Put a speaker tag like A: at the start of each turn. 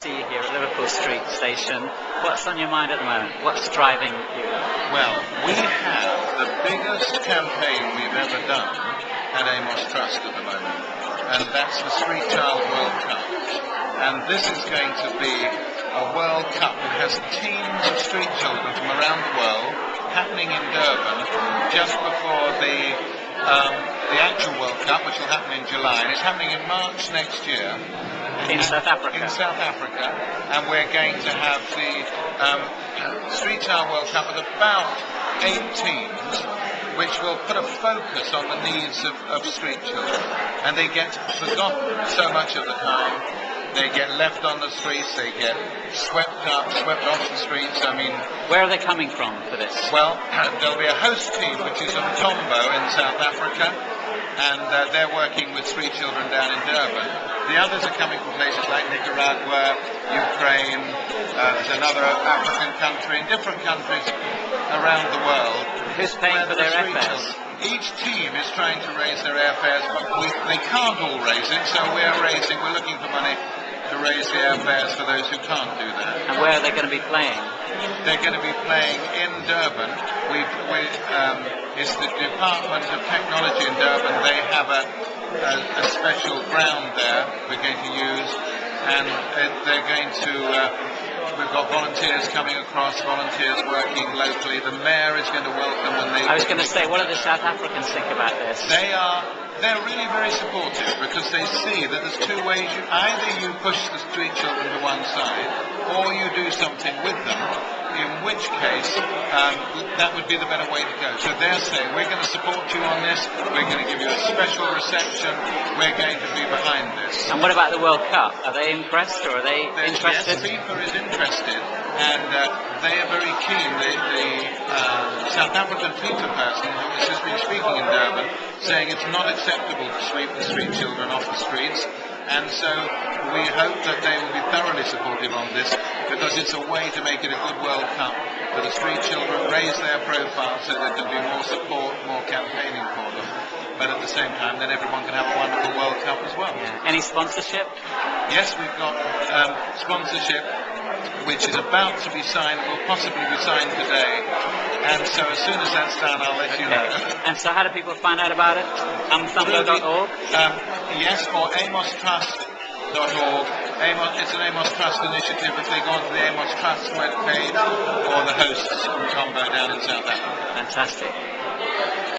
A: See you here at Liverpool Street Station. What's on your mind at the moment? What's driving you?
B: Well, we have the biggest campaign we've ever done at Amos Trust at the moment, and that's the Street Child World Cup. And this is going to be a World Cup that has teams of street children from around the world happening in Durban just before the actual World Cup, which will happen in July, and it's happening in March next year.
A: In South Africa.
B: In South Africa, and we're going to have the Street Child World Cup with about 8 teams, which will put a focus on the needs of street children. And they get forgotten so much of the time. They get left on the streets, they get swept off the streets. I mean,
A: where are they coming from for this?
B: Well, there'll be a host team, which is Umthombo in South Africa, and they're working with street children down in Durban. The others are coming from places like Nicaragua, Ukraine, there's another African country, different countries around the world.
A: Who's paying for their airfares?
B: Each team is trying to raise their airfares, but they can't all raise it, so we're looking for money to raise the airfares for those who can't do that.
A: And where are they going to be playing?
B: They're going to be playing in Durban. It's the Department of Technology in Durban. They have a special ground there we're going to use, and they're going to we've got volunteers coming across, volunteers working locally. The mayor is going to welcome them.
A: I was going to say, what do the South Africans think about this?
B: They're really very supportive, because they see that there's two ways. Either you push the street children to one side, or you do something with them, in which case that would be the better way to go. So they're saying, we're going to support you on this, we're going to give you a special reception, we're going to be behind this.
A: And what about the World Cup? Are they impressed, or are they interested?
B: Yes, FIFA is interested, and they are very keen. The South African FIFA person who has just been speaking in Durban, saying it's not acceptable to sweep the street children off the streets, and so we hope that they will be thoroughly supportive on this, because it's a way to make it a good World Cup for the street children, raise their profile so there can be more support, more campaigning for them, but at the same time then everyone can have a wonderful World Cup as well.
A: Yeah. Any sponsorship?
B: Yes, we've got sponsorship, which is about to be signed, will possibly be signed today, and so as soon as that's done I'll let you know.
A: And so how do people find out about it? Umthombo.org?
B: Yes, or AmosTrust.org. It's an Amos Trust initiative. If they go onto the Amos Trust webpage, or the hosts from Combo down in South Africa.
A: Fantastic.